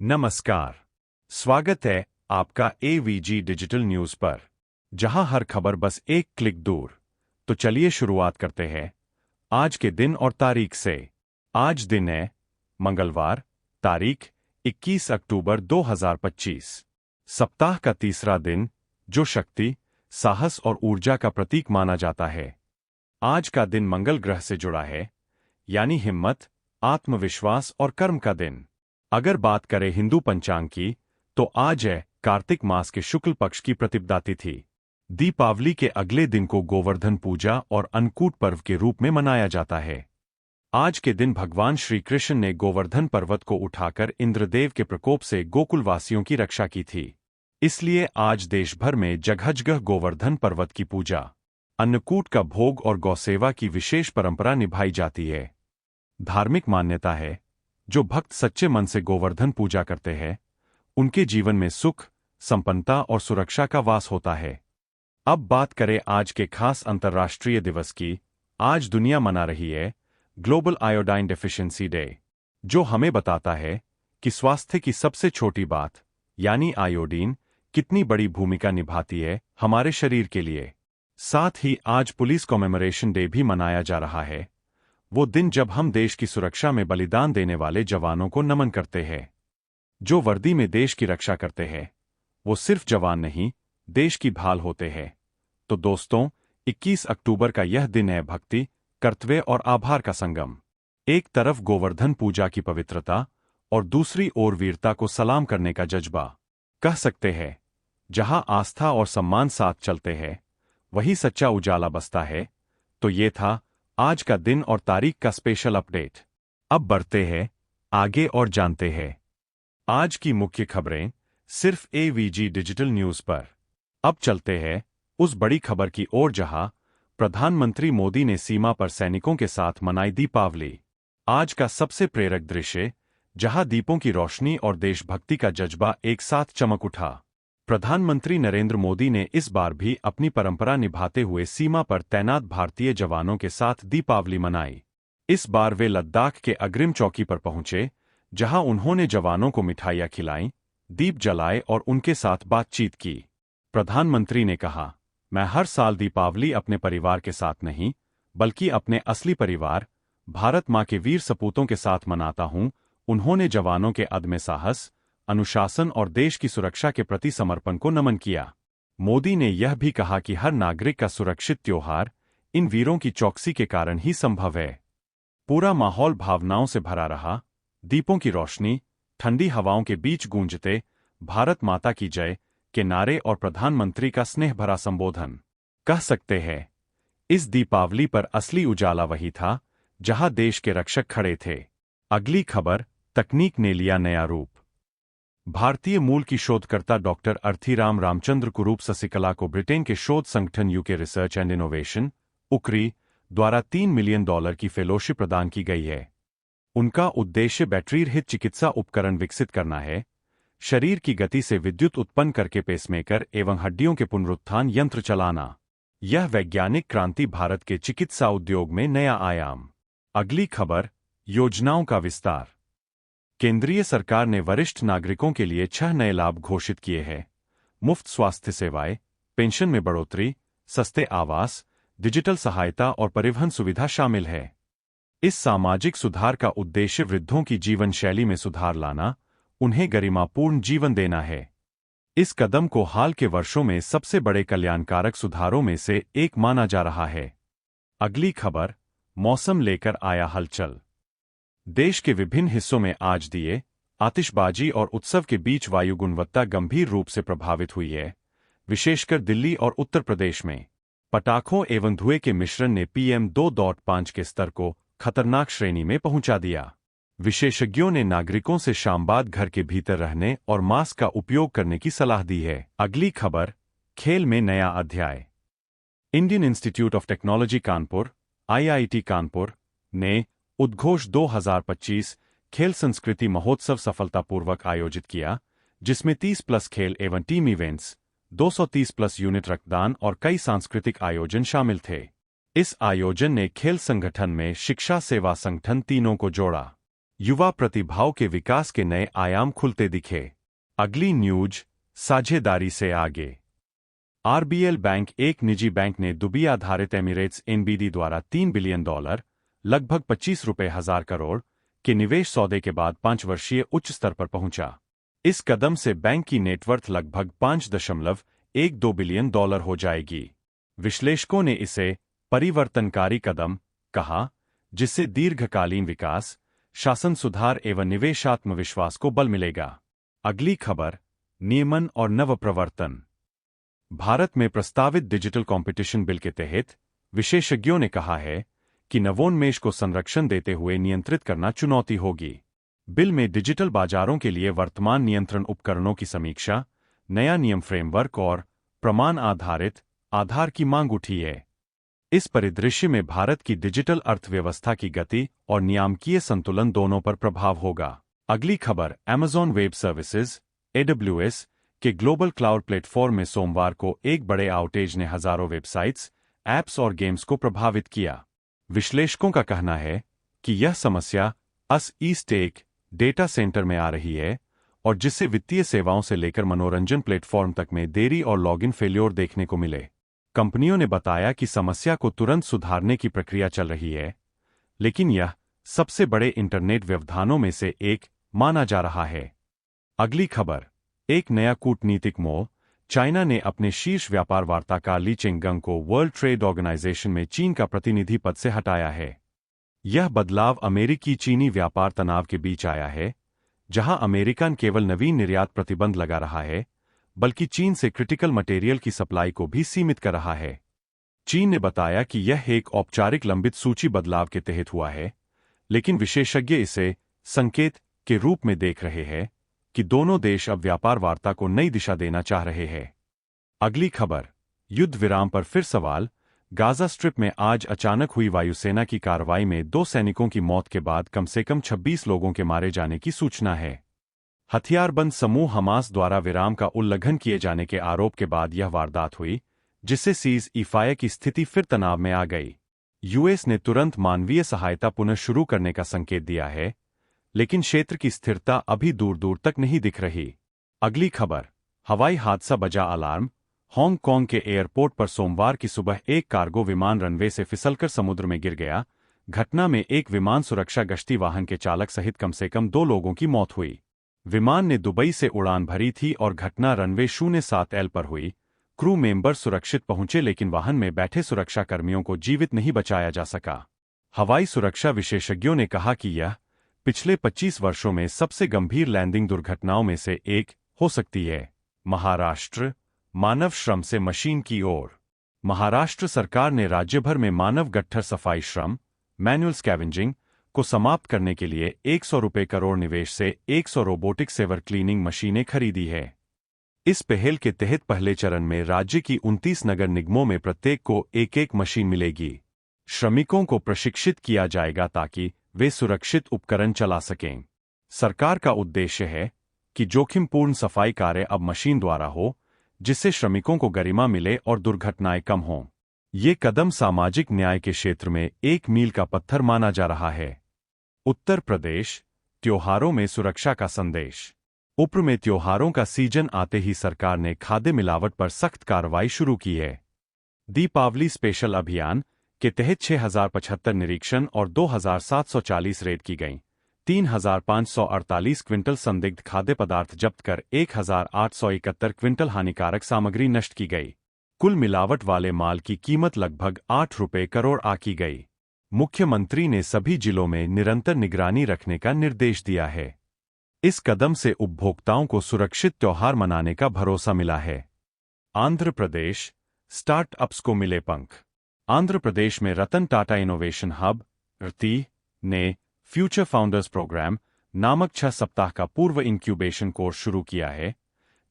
नमस्कार। स्वागत है आपका एवीजी डिजिटल न्यूज पर, जहां हर खबर बस एक क्लिक दूर। तो चलिए शुरुआत करते हैं आज के दिन और तारीख से। आज दिन है मंगलवार, तारीख 21 अक्टूबर 2025। सप्ताह का तीसरा दिन, जो शक्ति, साहस और ऊर्जा का प्रतीक माना जाता है। आज का दिन मंगल ग्रह से जुड़ा है, यानी हिम्मत, आत्मविश्वास और कर्म का दिन। अगर बात करें हिंदू पंचांग की, तो आज है कार्तिक मास के शुक्ल पक्ष की प्रतिपदा तिथि। दीपावली के अगले दिन को गोवर्धन पूजा और अन्नकूट पर्व के रूप में मनाया जाता है। आज के दिन भगवान श्री कृष्ण ने गोवर्धन पर्वत को उठाकर इंद्रदेव के प्रकोप से गोकुलवासियों की रक्षा की थी। इसलिए आज देश भर में जगह जगह गोवर्धन पर्वत की पूजा, अन्नकूट का भोग और गौसेवा की विशेष परंपरा निभाई जाती है। धार्मिक मान्यता है, जो भक्त सच्चे मन से गोवर्धन पूजा करते हैं, उनके जीवन में सुख, संपन्नता और सुरक्षा का वास होता है। अब बात करें आज के खास अंतर्राष्ट्रीय दिवस की। आज दुनिया मना रही है ग्लोबल आयोडीन डेफिशिएंसी डे, जो हमें बताता है कि स्वास्थ्य की सबसे छोटी बात, यानी आयोडीन, कितनी बड़ी भूमिका निभाती है हमारे शरीर के लिए। साथ ही आज पुलिस कॉमेमोरेशन डे भी मनाया जा रहा है, वो दिन जब हम देश की सुरक्षा में बलिदान देने वाले जवानों को नमन करते हैं। जो वर्दी में देश की रक्षा करते हैं, वो सिर्फ जवान नहीं, देश की ढाल होते हैं। तो दोस्तों, 21 अक्टूबर का यह दिन है भक्ति, कर्तव्य और आभार का संगम। एक तरफ गोवर्धन पूजा की पवित्रता और दूसरी ओर वीरता को सलाम करने का जज्बा। कह सकते हैं, जहां आस्था और सम्मान साथ चलते हैं, वही सच्चा उजाला बसता है। तो ये था आज का दिन और तारीख का स्पेशल अपडेट। अब बढ़ते हैं आगे और जानते हैं आज की मुख्य खबरें, सिर्फ एवीजी डिजिटल न्यूज पर। अब चलते हैं उस बड़ी खबर की ओर, जहां प्रधानमंत्री मोदी ने सीमा पर सैनिकों के साथ मनाई दीपावली। आज का सबसे प्रेरक दृश्य, जहां दीपों की रोशनी और देशभक्ति का जज्बा एक साथ चमक उठा। प्रधानमंत्री नरेंद्र मोदी ने इस बार भी अपनी परंपरा निभाते हुए सीमा पर तैनात भारतीय जवानों के साथ दीपावली मनाई। इस बार वे लद्दाख के अग्रिम चौकी पर पहुंचे, जहां उन्होंने जवानों को मिठाइयां खिलाईं, दीप जलाए और उनके साथ बातचीत की। प्रधानमंत्री ने कहा, मैं हर साल दीपावली अपने परिवार के साथ नहीं, बल्कि अपने असली परिवार, भारत मां के वीर सपूतों के साथ मनाता हूं। उन्होंने जवानों के अदम्य साहस, अनुशासन और देश की सुरक्षा के प्रति समर्पण को नमन किया। मोदी ने यह भी कहा कि हर नागरिक का सुरक्षित त्योहार इन वीरों की चौकसी के कारण ही संभव है। पूरा माहौल भावनाओं से भरा रहा। दीपों की रोशनी, ठंडी हवाओं के बीच गूंजते भारत माता की जय के नारे और प्रधानमंत्री का स्नेह भरा संबोधन। कह सकते हैं, इस दीपावली पर असली उजाला वही था जहां देश के रक्षक खड़े थे। अगली खबर, तकनीक ने लिया नया रूप। भारतीय मूल की शोधकर्ता डॉक्टर अर्थिराम रामचंद्र कुरूप ससिकला को ब्रिटेन के शोध संगठन यूके रिसर्च एंड इनोवेशन उक्री द्वारा $3 मिलियन की फेलोशिप प्रदान की गई है। उनका उद्देश्य बैटरी रहित चिकित्सा उपकरण विकसित करना है, शरीर की गति से विद्युत उत्पन्न करके पेसमेकर एवं हड्डियों के पुनरुत्थान यंत्र चलाना। यह वैज्ञानिक क्रांति भारत के चिकित्सा उद्योग में नया आयाम। अगली खबर, योजनाओं का विस्तार। केंद्रीय सरकार ने वरिष्ठ नागरिकों के लिए 6 नए लाभ घोषित किए हैं। मुफ्त स्वास्थ्य सेवाएं, पेंशन में बढ़ोतरी, सस्ते आवास, डिजिटल सहायता और परिवहन सुविधा शामिल है। इस सामाजिक सुधार का उद्देश्य वृद्धों की जीवन शैली में सुधार लाना, उन्हें गरिमापूर्ण जीवन देना है। इस कदम को हाल के वर्षों में सबसे बड़े कल्याणकारक सुधारों में से एक माना जा रहा है। अगली खबर, मौसम लेकर आया हलचल। देश के विभिन्न हिस्सों में आज दिए, आतिशबाजी और उत्सव के बीच वायु गुणवत्ता गंभीर रूप से प्रभावित हुई है। विशेषकर दिल्ली और उत्तर प्रदेश में पटाखों एवं धुएं के मिश्रण ने PM 2.5 के स्तर को खतरनाक श्रेणी में पहुंचा दिया। विशेषज्ञों ने नागरिकों से शाम बाद घर के भीतर रहने और मास्क का उपयोग करने की सलाह दी है। अगली खबर, खेल में नया अध्याय। Indian institute of technology Kanpur IIT Kanpur ने उद्घोष 2025 खेल संस्कृति महोत्सव सफलतापूर्वक आयोजित किया, जिसमें 30+ खेल एवं टीम इवेंट्स, 230+ यूनिट रक्तदान और कई सांस्कृतिक आयोजन शामिल थे। इस आयोजन ने खेल संगठन में शिक्षा सेवा संगठन तीनों को जोड़ा। युवा प्रतिभाओं के विकास के नए आयाम खुलते दिखे। अगली न्यूज, साझेदारी से आगे। आरबीएल बैंक, एक निजी बैंक ने दुबई आधारित एमिरेट्स एनबीडी द्वारा $3 बिलियन, लगभग 25 रुपये हजार करोड़ के निवेश सौदे के बाद 5 वर्षीय उच्च स्तर पर पहुंचा। इस कदम से बैंक की नेटवर्थ लगभग $5.12 बिलियन हो जाएगी। विश्लेषकों ने इसे परिवर्तनकारी कदम कहा, जिससे दीर्घकालीन विकास, शासन सुधार एवं निवेश आत्मविश्वास को बल मिलेगा। अगली खबर, नियमन और नवप्रवर्तन। भारत में प्रस्तावित डिजिटल कंपटीशन बिल के तहत विशेषज्ञों ने कहा है कि नवोन्मेष को संरक्षण देते हुए नियंत्रित करना चुनौती होगी। बिल में डिजिटल बाजारों के लिए वर्तमान नियंत्रण उपकरणों की समीक्षा, नया नियम फ्रेमवर्क और प्रमाण आधारित आधार की मांग उठी है। इस परिदृश्य में भारत की डिजिटल अर्थव्यवस्था की गति और नियामकीय संतुलन दोनों पर प्रभाव होगा। अगली खबर, अमेज़न वेब सर्विसेज AWS के ग्लोबल क्लाउड प्लेटफॉर्म में सोमवार को एक बड़े आउटेज ने हजारों वेबसाइट्स, ऐप्स और गेम्स को प्रभावित किया। विश्लेषकों का कहना है कि यह समस्या ईस्ट एक डेटा सेंटर में आ रही है और जिससे वित्तीय सेवाओं से लेकर मनोरंजन प्लेटफॉर्म तक में देरी और लॉगिन फेल्योर देखने को मिले। कंपनियों ने बताया कि समस्या को तुरंत सुधारने की प्रक्रिया चल रही है, लेकिन यह सबसे बड़े इंटरनेट व्यवधानों में से एक माना जा रहा है। अगली खबर, एक नया कूटनीतिक मोड़। चाइना ने अपने शीर्ष व्यापार वार्ताकार ली चेंगगंग को वर्ल्ड ट्रेड ऑर्गेनाइजेशन में चीन का प्रतिनिधि पद से हटाया है। यह बदलाव अमेरिकी चीनी व्यापार तनाव के बीच आया है, जहां अमेरिका न केवल नवीन निर्यात प्रतिबंध लगा रहा है, बल्कि चीन से क्रिटिकल मटेरियल की सप्लाई को भी सीमित कर रहा है। चीन ने बताया कि यह एक औपचारिक लंबित सूची बदलाव के तहत हुआ है, लेकिन विशेषज्ञ इसे संकेत के रूप में देख रहे हैं कि दोनों देश अब व्यापार वार्ता को नई दिशा देना चाह रहे हैं। अगली खबर, युद्ध विराम पर फिर सवाल। गाजा स्ट्रिप में आज अचानक हुई वायुसेना की कार्रवाई में 2 सैनिकों की मौत के बाद कम से कम 26 लोगों के मारे जाने की सूचना है। हथियारबंद समूह हमास द्वारा विराम का उल्लंघन किए जाने के आरोप के बाद यह वारदात हुई, जिससे सीज फायर की स्थिति फिर तनाव में आ गई। यूएस ने तुरंत मानवीय सहायता पुनः शुरू करने का संकेत दिया है, लेकिन क्षेत्र की स्थिरता अभी दूर दूर तक नहीं दिख रही। अगली खबर, हवाई हादसा बजा अलार्म। हांगकांग के एयरपोर्ट पर सोमवार की सुबह एक कार्गो विमान रनवे से फिसलकर समुद्र में गिर गया। घटना में एक विमान सुरक्षा गश्ती वाहन के चालक सहित कम से कम 2 लोगों की मौत हुई। विमान ने दुबई से उड़ान भरी थी और घटना रनवे 07L पर हुई। क्रू मेंबर सुरक्षित पहुंचे, लेकिन वाहन में बैठे सुरक्षा कर्मियों को जीवित नहीं बचाया जा सका। हवाई सुरक्षा विशेषज्ञों ने कहा कि यह पिछले 25 वर्षों में सबसे गंभीर लैंडिंग दुर्घटनाओं में से एक हो सकती है। महाराष्ट्र, मानव श्रम से मशीन की ओर। महाराष्ट्र सरकार ने राज्य भर में मानव गट्ठर सफाई श्रम मैनुअल स्कैवेंजिंग को समाप्त करने के लिए 100 रुपये करोड़ निवेश से 100 रोबोटिक सेवर क्लीनिंग मशीनें खरीदी है। इस पहल के तहत पहले चरण में राज्य की 29 नगर निगमों में प्रत्येक को एक मशीन मिलेगी। श्रमिकों को प्रशिक्षित किया जाएगा ताकि वे सुरक्षित उपकरण चला सकें। सरकार का उद्देश्य है कि जोखिमपूर्ण सफाई कार्य अब मशीन द्वारा हो, जिससे श्रमिकों को गरिमा मिले और दुर्घटनाएं कम हों। ये कदम सामाजिक न्याय के क्षेत्र में एक मील का पत्थर माना जा रहा है। उत्तर प्रदेश, त्योहारों में सुरक्षा का संदेश। उप्र में त्योहारों का सीजन आते ही सरकार ने खाद्य मिलावट पर सख्त कार्रवाई शुरू की है। दीपावली स्पेशल अभियान के तहत 6075 निरीक्षण और 2740 रेड की गईं। 3548 क्विंटल संदिग्ध खाद्य पदार्थ जब्त कर 1871 क्विंटल हानिकारक सामग्री नष्ट की गई। कुल मिलावट वाले माल की कीमत लगभग 8 रुपये करोड़ आकी गई। मुख्यमंत्री ने सभी जिलों में निरंतर निगरानी रखने का निर्देश दिया है। इस कदम से उपभोक्ताओं को सुरक्षित त्योहार मनाने का भरोसा मिला है। आंध्र प्रदेश, स्टार्टअप्स को मिले पंख। आंध्र प्रदेश में Ratan Tata innovation hub RT ने फ्यूचर फाउंडर्स प्रोग्राम नामक 6 सप्ताह का पूर्व इंक्यूबेशन कोर्स शुरू किया है,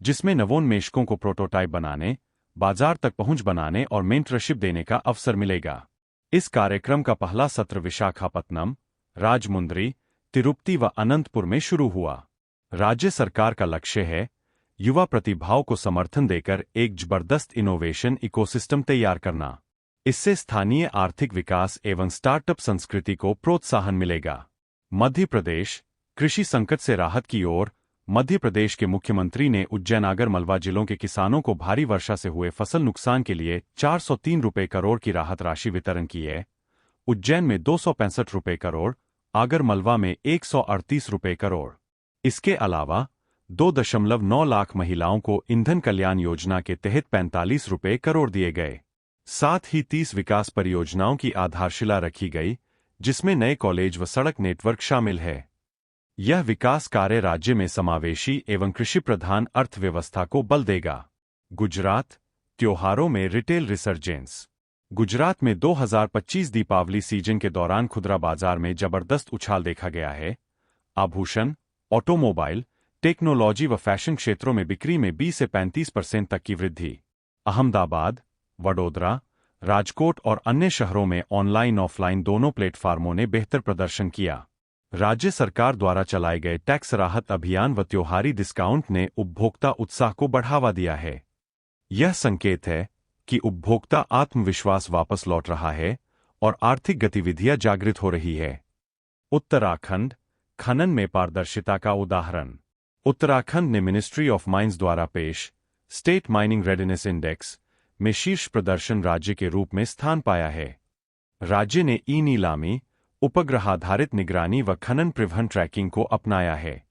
जिसमें नवोन्मेषकों को प्रोटोटाइप बनाने, बाजार तक पहुंच बनाने और मेंटरशिप देने का अवसर मिलेगा। इस कार्यक्रम का पहला सत्र विशाखापत्तनम, राजमुंद्री, तिरुपति व अनंतपुर में शुरू हुआ। राज्य सरकार का लक्ष्य है युवा प्रतिभाओं को समर्थन देकर एक जबरदस्त इनोवेशन इकोसिस्टम तैयार करना। इससे स्थानीय आर्थिक विकास एवं स्टार्टअप संस्कृति को प्रोत्साहन मिलेगा। मध्य प्रदेश कृषि संकट से राहत की ओर। मध्य प्रदेश के मुख्यमंत्री ने उज्जैन आगर मालवा जिलों के किसानों को भारी वर्षा से हुए फसल नुकसान के लिए 403 रुपये करोड़ की राहत राशि वितरण की है। उज्जैन में 265 रुपये करोड़, आगर मालवा में 138 रुपये करोड़। इसके अलावा 2.9 लाख महिलाओं को ईंधन कल्याण योजना के तहत 45 रुपये करोड़ दिए गए। साथ ही 30 विकास परियोजनाओं की आधारशिला रखी गई, जिसमें नए कॉलेज व सड़क नेटवर्क शामिल है। यह विकास कार्य राज्य में समावेशी एवं कृषि प्रधान अर्थव्यवस्था को बल देगा। गुजरात त्योहारों में रिटेल रिसर्जेंस। गुजरात में 2025 दीपावली सीजन के दौरान खुदरा बाजार में जबरदस्त उछाल देखा गया है। आभूषण, ऑटोमोबाइल, टेक्नोलॉजी व फैशन क्षेत्रों में बिक्री में 20 से 35% तक की वृद्धि। अहमदाबाद, वडोदरा, राजकोट और अन्य शहरों में ऑनलाइन ऑफलाइन दोनों प्लेटफार्मों ने बेहतर प्रदर्शन किया। राज्य सरकार द्वारा चलाए गए टैक्स राहत अभियान व त्योहारी डिस्काउंट ने उपभोक्ता उत्साह को बढ़ावा दिया है। यह संकेत है कि उपभोक्ता आत्मविश्वास वापस लौट रहा है और आर्थिक गतिविधियां जागृत हो रही है। उत्तराखंड खनन में पारदर्शिता का उदाहरण। उत्तराखंड ने मिनिस्ट्री ऑफ माइंस द्वारा पेश स्टेट माइनिंग रेडीनेस इंडेक्स में शीर्ष प्रदर्शन राज्य के रूप में स्थान पाया है। राज्य ने ई नीलामी, उपग्रह आधारित निगरानी व खनन परिवहन ट्रैकिंग को अपनाया है।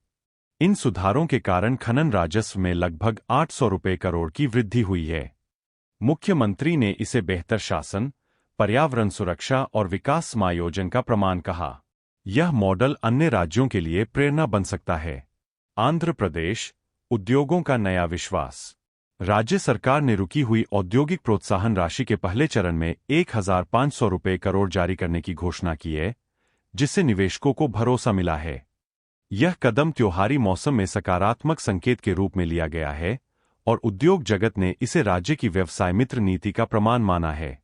इन सुधारों के कारण खनन राजस्व में लगभग 800 रुपये करोड़ की वृद्धि हुई है। मुख्यमंत्री ने इसे बेहतर शासन, पर्यावरण सुरक्षा और विकास समायोजन का प्रमाण कहा। यह मॉडल अन्य राज्यों के लिए प्रेरणा बन सकता है। आंध्र प्रदेश उद्योगों का नया विश्वास। राज्य सरकार ने रुकी हुई औद्योगिक प्रोत्साहन राशि के पहले चरण में 1500 रुपये करोड़ जारी करने की घोषणा की है, जिससे निवेशकों को भरोसा मिला है। यह कदम त्योहारी मौसम में सकारात्मक संकेत के रूप में लिया गया है और उद्योग जगत ने इसे राज्य की व्यवसाय मित्र नीति का प्रमाण माना है।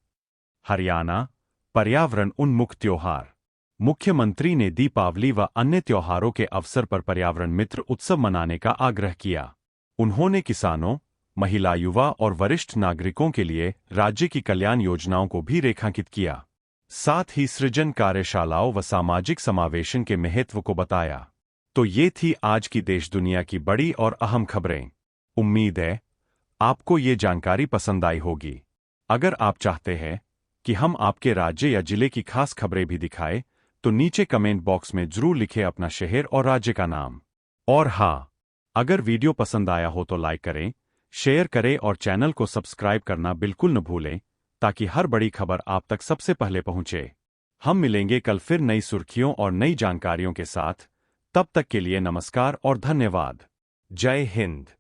हरियाणा पर्यावरण उन्मुख त्योहार। मुख्यमंत्री ने दीपावली व अन्य त्योहारों के अवसर पर पर्यावरण मित्र उत्सव मनाने का आग्रह किया। उन्होंने किसानों, महिला, युवा और वरिष्ठ नागरिकों के लिए राज्य की कल्याण योजनाओं को भी रेखांकित किया। साथ ही सृजन कार्यशालाओं व सामाजिक समावेशन के महत्व को बताया। तो ये थी आज की देश दुनिया की बड़ी और अहम खबरें। उम्मीद है आपको ये जानकारी पसंद आई होगी। अगर आप चाहते हैं कि हम आपके राज्य या जिले की खास खबरें भी दिखाएं, तो नीचे कमेंट बॉक्स में जरूर लिखें अपना शहर और राज्य का नाम। और हाँ, अगर वीडियो पसंद आया हो तो लाइक करें, शेयर करें और चैनल को सब्सक्राइब करना बिल्कुल न भूलें, ताकि हर बड़ी खबर आप तक सबसे पहले पहुंचे। हम मिलेंगे कल फिर नई सुर्खियों और नई जानकारियों के साथ। तब तक के लिए नमस्कार और धन्यवाद। जय हिंद।